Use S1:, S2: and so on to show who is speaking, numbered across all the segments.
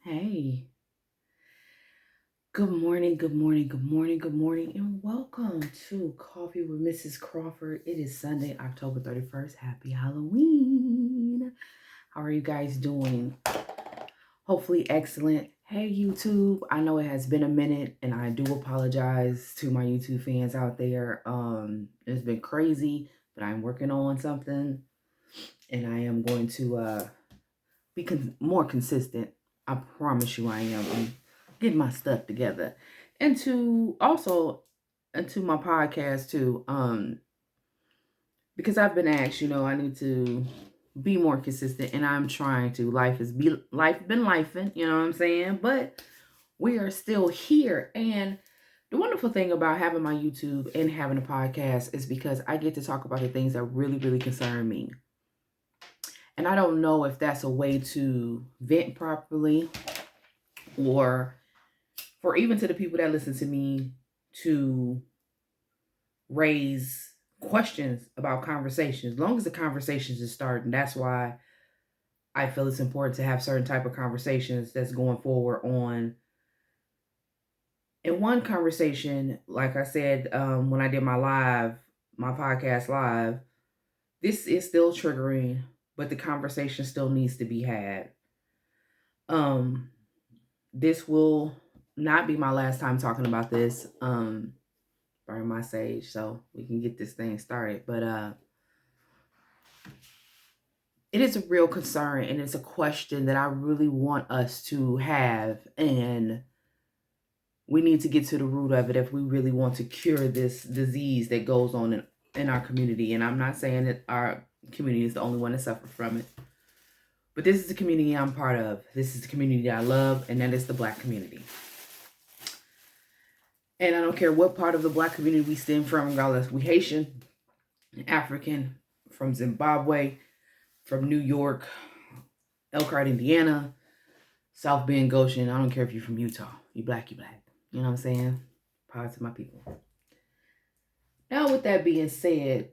S1: Hey, good morning, good morning, good morning, good morning, and welcome to Coffee with Mrs. Crawford. It is Sunday, October 31st. Happy Halloween. How are you guys doing? Hopefully, excellent. Hey, YouTube. I know it has been a minute, and I do apologize to my YouTube fans out there. It's been crazy, but I'm working on something, and I am going to be more consistent. I promise you I am. I'm getting my stuff together. And to also into my podcast too. Because I've been asked, I need to be more consistent and I'm trying to. Life been lifing, you know what I'm saying? But we are still here. And the wonderful thing about having my YouTube and having a podcast is because I get to talk about the things that really, really concern me. And I don't know if that's a way to vent properly or for even to the people that listen to me to raise questions about conversations. As long as the conversations is starting, that's why I feel it's important to have certain type of conversations that's going forward on. In one conversation, like I said, when I did my podcast live, this is still triggering, but the conversation still needs to be had. Um, this will not be my last time talking about this. Burn my sage so we can get this thing started. But it is a real concern and it's a question that I really want us to have, and we need to get to the root of it if we really want to cure this disease that goes on in our community. And I'm not saying that our community is the only one that suffers from it, but this is the community I'm part of. This is the community that I love, and that is the Black community. And I don't care what part of the Black community we stem from, regardless. We Haitian, African, from Zimbabwe, from New York, Elkhart, Indiana, South Bend, Goshen. I don't care if you're from Utah. You black, you black. You know what I'm saying? Power to my people. Now, with that being said,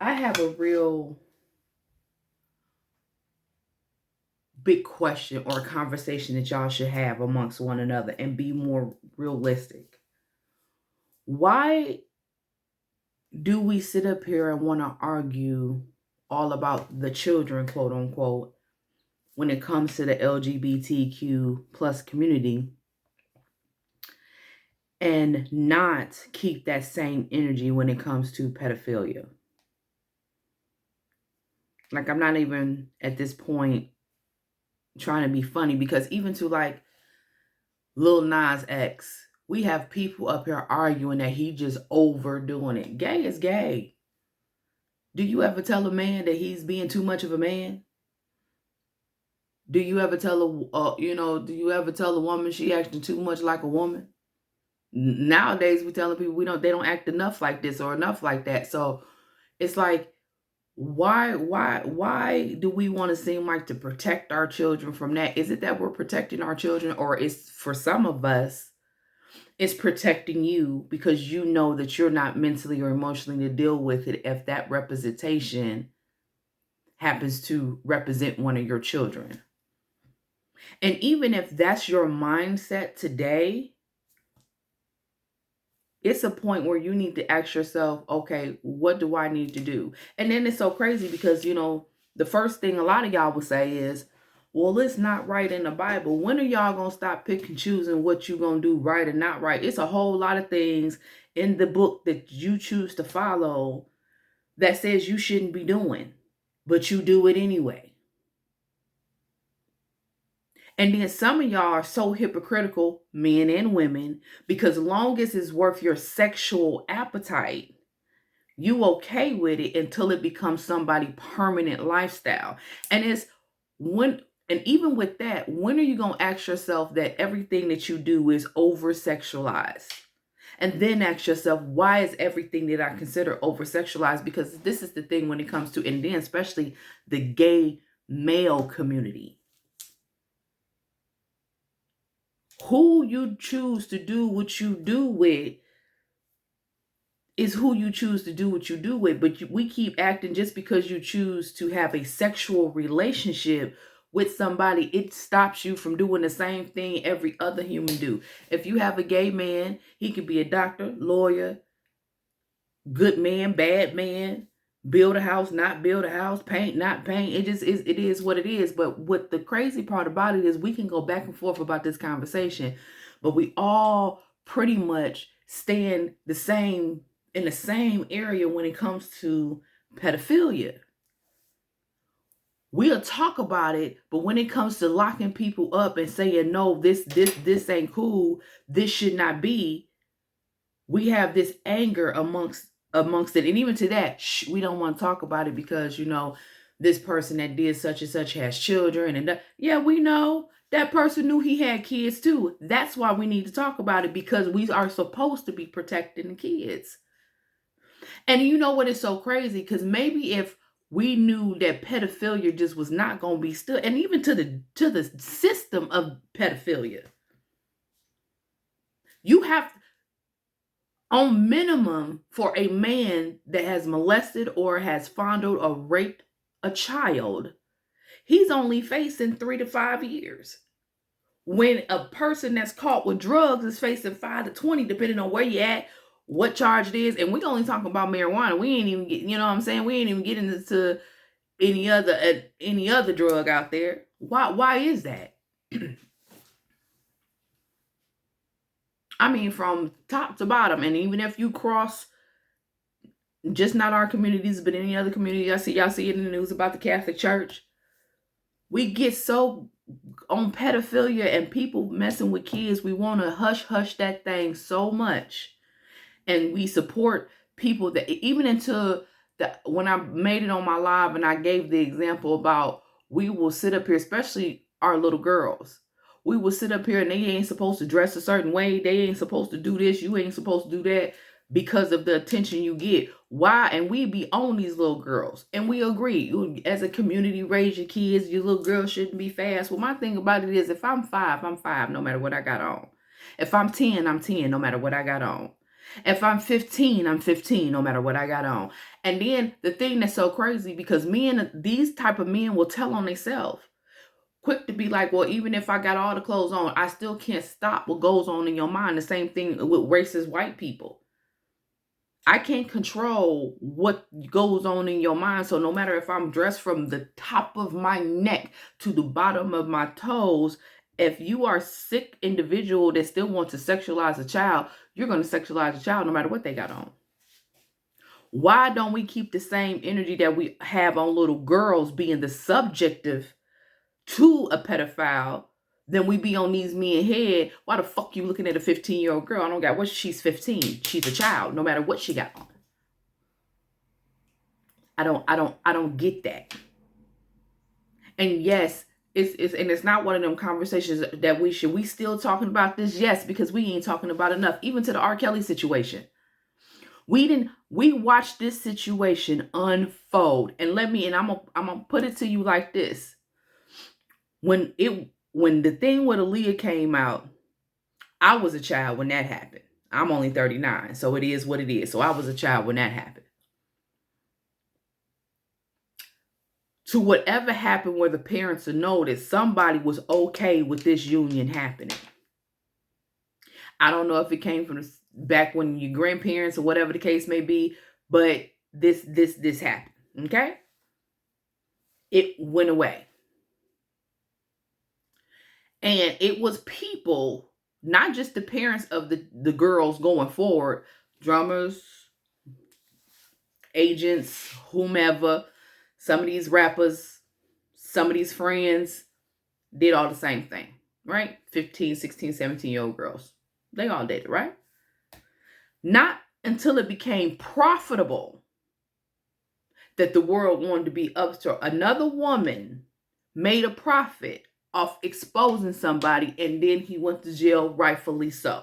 S1: I have a real big question or conversation that y'all should have amongst one another and be more realistic. Why do we sit up here and want to argue all about the children, quote unquote, when it comes to the LGBTQ plus community, and not keep that same energy when it comes to pedophilia? Like, I'm not even at this point trying to be funny, because even to like Lil Nas X, we have people up here arguing that he just overdoing it. Gay is gay. Do you ever tell a man that he's being too much of a man? Do you ever tell do you ever tell a woman she acting too much like a woman? Nowadays we telling people they don't act enough like this or enough like that. So it's like, why do we want to seem like to protect our children from that? Is it that we're protecting our children, or is, for some of us, it's protecting you because you know that you're not mentally or emotionally to deal with it if that representation happens to represent one of your children? And even if that's your mindset today, it's a point where you need to ask yourself, okay, what do I need to do? And then it's so crazy because, the first thing a lot of y'all will say is, well, it's not right in the Bible. When are y'all going to stop pick and choosing what you're going to do right and not right? It's a whole lot of things in the book that you choose to follow that says you shouldn't be doing, but you do it anyway. And then some of y'all are so hypocritical, men and women, because long as it's worth your sexual appetite, you okay with it until it becomes somebody's permanent lifestyle. And even with that, when are you going to ask yourself that everything that you do is over sexualized? And then ask yourself, why is everything that I consider over sexualized? Because this is the thing when it comes to, and then especially the gay male community. Who you choose to do what you do with is who you choose to do what you do with. But we keep acting just because you choose to have a sexual relationship with somebody, it stops you from doing the same thing every other human do. If you have a gay man, he could be a doctor, lawyer, good man, bad man, build a house, not build a house, paint, not paint. It just is, it is what it is. But what the crazy part about it is, we can go back and forth about this conversation, but we all pretty much stand the same in the same area when it comes to pedophilia. We'll talk about it, but when it comes to locking people up and saying no, this ain't cool, this should not be, we have this anger amongst it. And even to that, we don't want to talk about it because, this person that did such and such has children. And yeah, we know that person knew he had kids too. That's why we need to talk about it, because we are supposed to be protecting the kids. And you know what is so crazy? Because maybe if we knew that pedophilia just was not going to be still, and even to the system of pedophilia, you have, on minimum, for a man that has molested or has fondled or raped a child, he's only facing 3 to 5 years. When a person that's caught with drugs is facing 5 to 20, depending on where you at, what charge it is. And we only talking about marijuana. We ain't even get, you know what I'm saying? We ain't even getting into any other drug out there. Why is that? I mean, from top to bottom. And even if you cross, just not our communities, but any other community, y'all see it in the news about the Catholic Church. We get so on pedophilia and people messing with kids, we want to hush that thing so much. And we support people that, even into when I made it on my live and I gave the example about, we will sit up here, especially our little girls. We will sit up here and they ain't supposed to dress a certain way. They ain't supposed to do this. You ain't supposed to do that, because of the attention you get. Why? And we be on these little girls. And we agree. You, as a community, raise your kids. Your little girl shouldn't be fast. Well, my thing about it is, if I'm 5, I'm 5 no matter what I got on. If I'm 10, I'm 10 no matter what I got on. If I'm 15, I'm 15 no matter what I got on. And then the thing that's so crazy, because these type of men will tell on themselves. Quick to be like, well, even if I got all the clothes on, I still can't stop what goes on in your mind. The same thing with racist white people. I can't control what goes on in your mind. So no matter if I'm dressed from the top of my neck to the bottom of my toes, if you are a sick individual that still wants to sexualize a child, you're going to sexualize a child no matter what they got on. Why don't we keep the same energy that we have on little girls being the subjective to a pedophile, then we be on these men head? Why the fuck you looking at a 15-year-old girl? I don't got what, she's 15. She's a child, no matter what she got on. I don't get that. And yes, it's not one of them conversations that we still talking about this? Yes, because we ain't talking about enough. Even to the R. Kelly situation. We watched this situation unfold. And I'm gonna put it to you like this. When the thing with Aaliyah came out, I was a child when that happened. I'm only 39, so it is what it is. So I was a child when that happened. To whatever happened where the parents know that somebody was okay with this union happening. I don't know if it came from back when your grandparents or whatever the case may be, but this happened, okay? It went away. And it was people, not just the parents of the girls going forward, drummers, agents, whomever, some of these rappers, some of these friends did all the same thing, right? 15, 16, 17-year-old girls. They all did it, right? Not until it became profitable that the world wanted to be up to another woman made a profit off exposing somebody, and then he went to jail, rightfully so.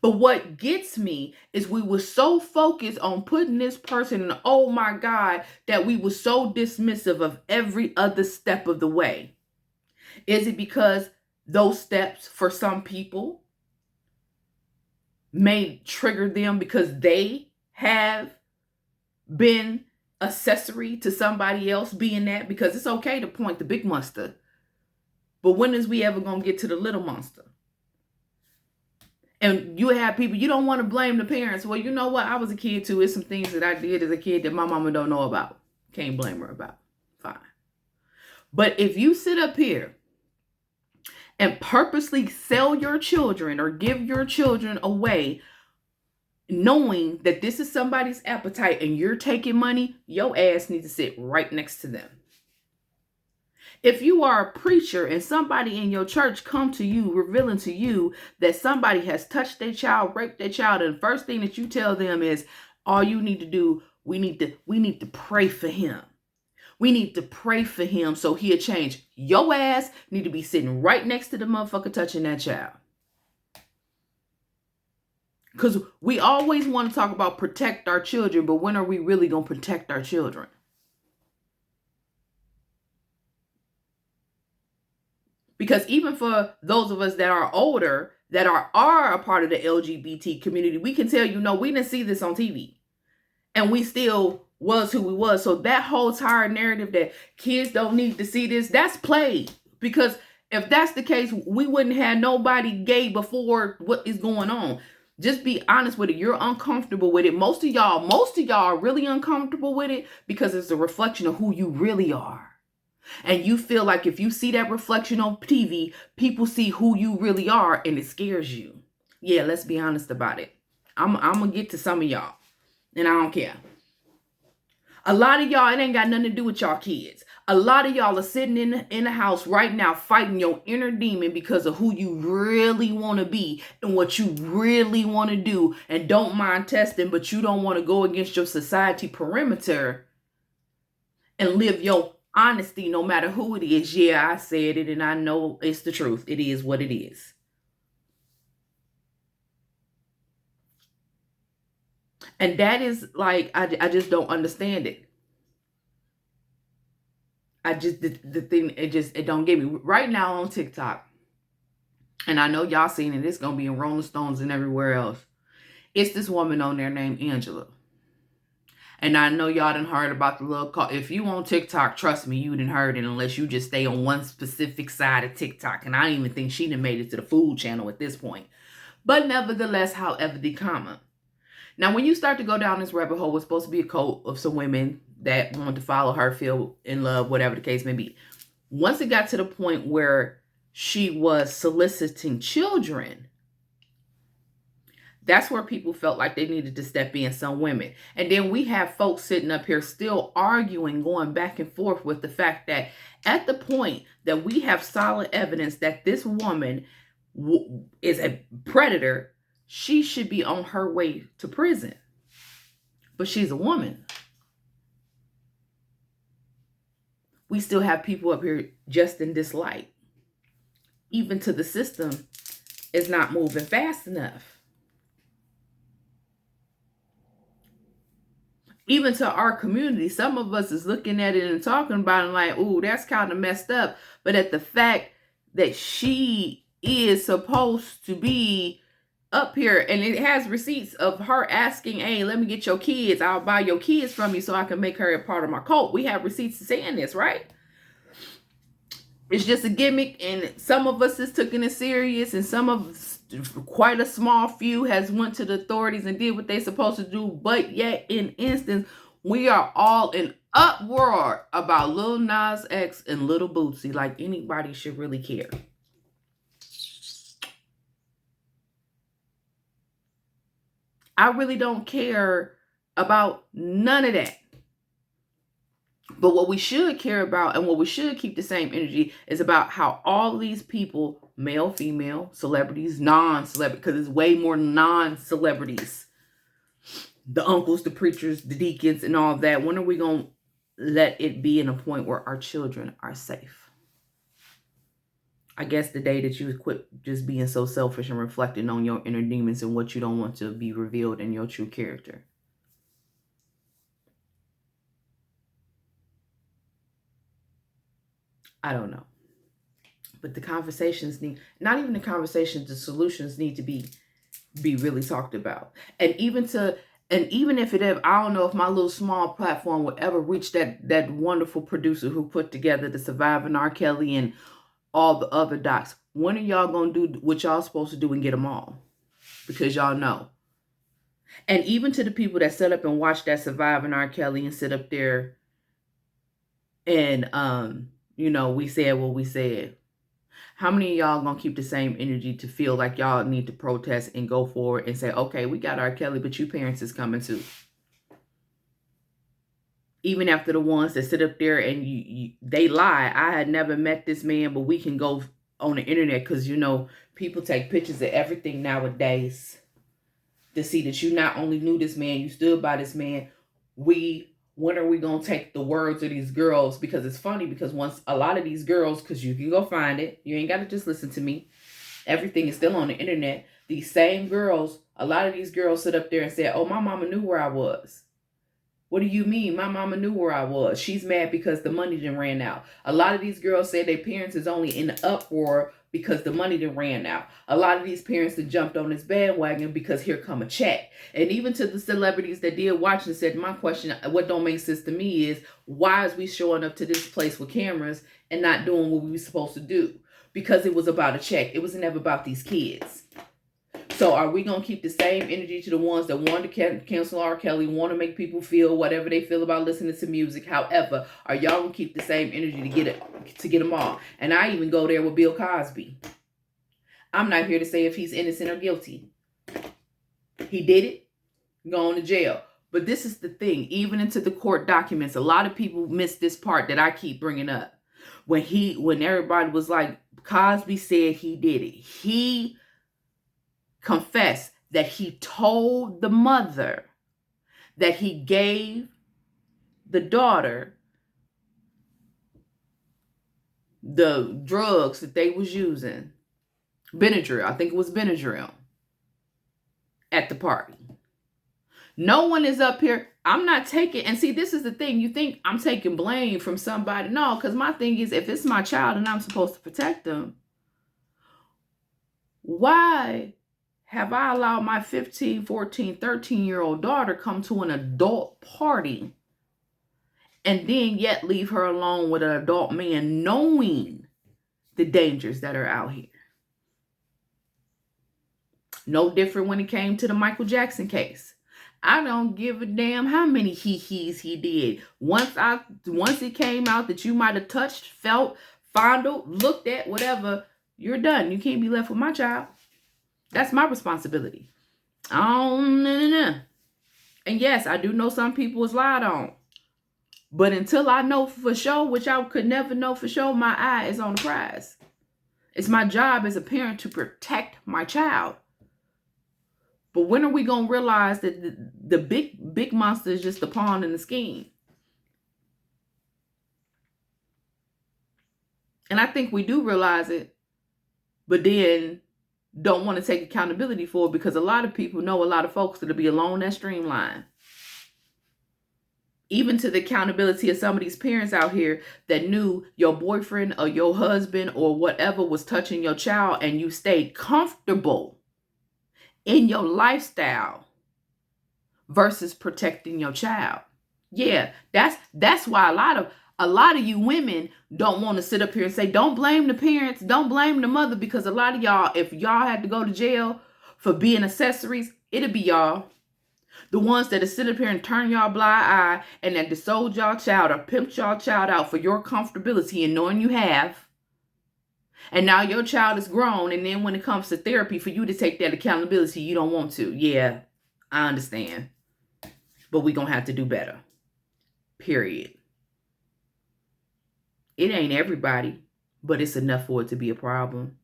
S1: But what gets me is we were so focused on putting this person in, oh my God, that we were so dismissive of every other step of the way. Is it because those steps for some people may trigger them because they have been accessory to somebody else being that, because it's okay to point the big monster. But when is we ever going to get to the little monster? And you have people, you don't want to blame the parents. Well, you know what? I was a kid too. It's some things that I did as a kid that my mama don't know about. Can't blame her about. Fine. But if you sit up here and purposely sell your children or give your children away, knowing that this is somebody's appetite and you're taking money, your ass needs to sit right next to them. If you are a preacher and somebody in your church come to you revealing to you that somebody has touched their child, raped their child, and the first thing that you tell them is, all you need to do, we need to pray for him. We need to pray for him so he'll change. Your ass need to be sitting right next to the motherfucker touching that child. Because we always want to talk about protect our children, but when are we really going to protect our children? Because even for those of us that are older, that are a part of the LGBT community, we can tell you, no, we didn't see this on TV. And we still was who we was. So that whole tired narrative that kids don't need to see this, that's played. Because if that's the case, we wouldn't have nobody gay before what is going on. Just be honest with it. You're uncomfortable with it. Most of y'all are really uncomfortable with it because it's a reflection of who you really are. And you feel like if you see that reflection on TV, people see who you really are and it scares you. Yeah, let's be honest about it. I'm going to get to some of y'all and I don't care. A lot of y'all, it ain't got nothing to do with y'all kids. A lot of y'all are sitting in the house right now fighting your inner demon because of who you really want to be and what you really want to do and don't mind testing, but you don't want to go against your society perimeter and live your honesty no matter who it is. Yeah, I said it and I know it's the truth. It is what it is. And that is like, I just don't understand it. The thing, it don't get me. Right now on TikTok, and I know y'all seen it, it's going to be in Rolling Stones and everywhere else. It's this woman on there named Angela. And I know y'all done heard about the little call. If you on TikTok, trust me, you done heard it unless you just stay on one specific side of TikTok. And I don't even think she done made it to the food channel at this point. But nevertheless, however, the comma. Now, when you start to go down this rabbit hole, it's supposed to be a cult of some women that want to follow her, feel in love, whatever the case may be. Once it got to the point where she was soliciting children, that's where people felt like they needed to step in, some women. And then we have folks sitting up here still arguing, going back and forth with the fact that at the point that we have solid evidence that this woman is a predator, she should be on her way to prison. But she's a woman. We still have people up here just in dislike. Even to the system is not moving fast enough. Even to our community, some of us is looking at it and talking about it like, ooh, that's kind of messed up. But at the fact that she is supposed to be up here, and it has receipts of her asking, hey, let me get your kids. I'll buy your kids from you so I can make her a part of my cult. We have receipts saying this, right? It's just a gimmick, and some of us is taking it serious, and some of us, quite a small few, has went to the authorities and did what they're supposed to do. But yet, in instance, we are all in uproar about Lil Nas X and Little Bootsy, like anybody should really care. I really don't care about none of that. But what we should care about and what we should keep the same energy is about how all these people, male, female, celebrities, non-celebrities, because it's way more non-celebrities, the uncles, the preachers, the deacons, and all of that. When are we going to let it be in a point where our children are safe? I guess the day that you quit just being so selfish and reflecting on your inner demons and what you don't want to be revealed in your true character. I don't know. But the conversations need, not even the conversations, the solutions need to be really talked about. And even to And even if it ever, I don't know if my little small platform will ever reach that wonderful producer who put together the Surviving R. Kelly and all the other docs. When are y'all gonna do what y'all supposed to do and get them all? Because y'all know. And even to the people that sit up and watch that Surviving R. Kelly and sit up there and we said what we said. How many of y'all gonna keep the same energy to feel like y'all need to protest and go forward and say, okay, we got R. Kelly, but you parents is coming too? Even after the ones that sit up there and they lie. I had never met this man, but we can go on the internet because, people take pictures of everything nowadays to see that you not only knew this man, you stood by this man. When are we going to take the words of these girls? Because it's funny, because once a lot of these girls, because you can go find it, you ain't got to just listen to me. Everything is still on the internet. These same girls, a lot of these girls sit up there and say, oh, my mama knew where I was. What do you mean? My mama knew where I was. She's mad because the money done ran out. A lot of these girls say their parents is only in the uproar because the money done ran out. A lot of these parents that jumped on this bandwagon because here come a check. And even to the celebrities that did watch and said, my question, what don't make sense to me is, why is we showing up to this place with cameras and not doing what we were supposed to do? Because it was about a check. It was never about these kids. So are we going to keep the same energy to the ones that want to cancel R. Kelly, want to make people feel whatever they feel about listening to music? However, are y'all going to keep the same energy to get them all? And I even go there with Bill Cosby. I'm not here to say if he's innocent or guilty. He did it, going to jail. But this is the thing, even into the court documents, a lot of people miss this part that I keep bringing up. When everybody was like, Cosby said he did it. He confessed that he told the mother that he gave the daughter the drugs that they was using, Benadryl, I think it was Benadryl, at the party. No one is up here. I'm not taking, and see, this is the thing. You think I'm taking blame from somebody. No, because my thing is, if it's my child and I'm supposed to protect them, why have I allowed my 15, 14, 13-year-old daughter come to an adult party and then yet leave her alone with an adult man knowing the dangers that are out here? No different when it came to the Michael Jackson case. I don't give a damn how many he-he's he did. Once it came out that you might have touched, felt, fondled, looked at, whatever, you're done. You can't be left with my child. That's my responsibility. No. And yes, I do know some people was lied on. But until I know for sure, which I could never know for sure, my eye is on the prize. It's my job as a parent to protect my child. But when are we going to realize that the big monster is just a pawn in the scheme? And I think we do realize it, but then don't want to take accountability for it, because a lot of people know a lot of folks that'll be along that streamline. Even to the accountability of some of these parents out here that knew your boyfriend or your husband or whatever was touching your child, and you stayed comfortable in your lifestyle versus protecting your child. Yeah, that's why a lot of you women don't want to sit up here and say, don't blame the parents, don't blame the mother, because a lot of y'all, if y'all had to go to jail for being accessories, it'd be y'all. The ones that sit up here and turn y'all blind eye and that sold y'all child or pimped y'all child out for your comfortability and knowing you have. And now your child is grown, and then when it comes to therapy, for you to take that accountability, you don't want to. Yeah, I understand. But we're going to have to do better. Period. It ain't everybody, but it's enough for it to be a problem.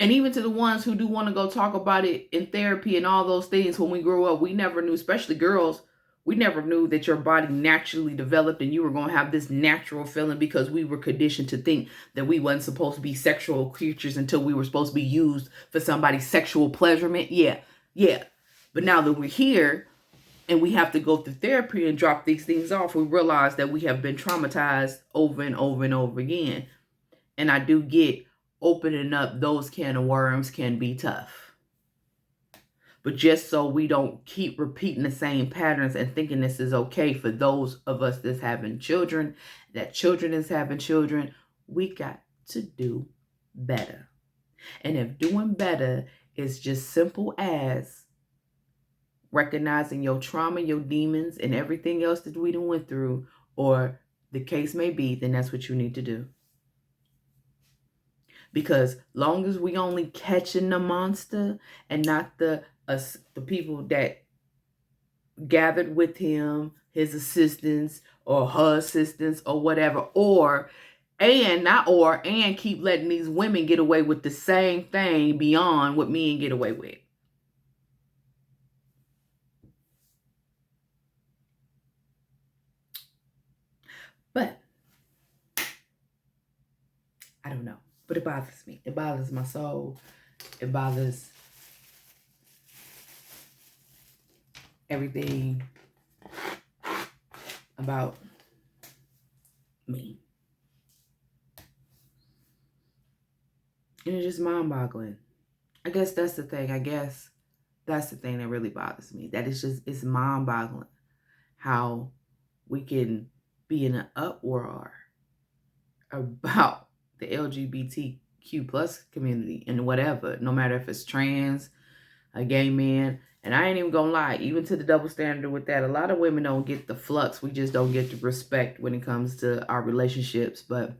S1: And even to the ones who do want to go talk about it in therapy and all those things, when we grew up, we never knew, especially girls, we never knew that your body naturally developed and you were going to have this natural feeling, because we were conditioned to think that we wasn't supposed to be sexual creatures until we were supposed to be used for somebody's sexual pleasurement. Yeah. But now that we're here and we have to go through therapy and drop these things off, we realize that we have been traumatized over and over and over again. And I do get opening up those can of worms can be tough. But just so we don't keep repeating the same patterns and thinking this is okay for those of us that's having children, that children is having children, we got to do better. And if doing better is just simple as recognizing your trauma, your demons, and everything else that we done went through, or the case may be, then that's what you need to do. Because long as we only catching the monster and not the people that gathered with him, his assistants or her assistants or whatever, and keep letting these women get away with the same thing beyond what men get away with. But I don't know. But it bothers me. It bothers my soul. It bothers everything about me. And it's just mind-boggling. I guess that's the thing. I guess that's the thing that really bothers me. That it's mind-boggling how we can be in an uproar about the LGBTQ plus community and whatever, no matter if it's trans, a gay man. And I ain't even gonna lie, even to the double standard with that, a lot of women don't get the flux. We just don't get the respect when it comes to our relationships. But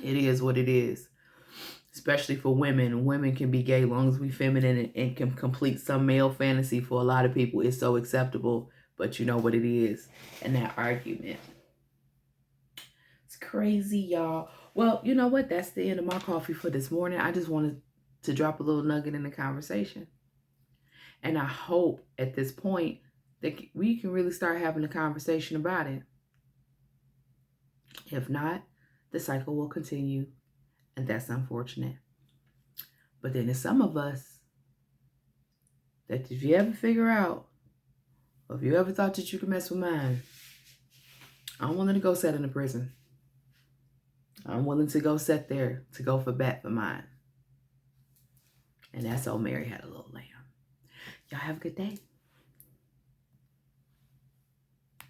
S1: it is what it is. Especially for women. Women can be gay as long as we feminine and can complete some male fantasy. For a lot of people, it's so acceptable. But you know what it is. And that argument. It's crazy, y'all. Well, you know what? That's the end of my coffee for this morning. I just wanted to drop a little nugget in the conversation. And I hope at this point that we can really start having a conversation about it. If not, the cycle will continue. And that's unfortunate. But then there's some of us that if you ever figure out, or if you ever thought that you could mess with mine, I'm willing to go sit in a prison. I'm willing to go sit there to go for bat for mine. And that's old Mary had a little lamb. Y'all have a good day.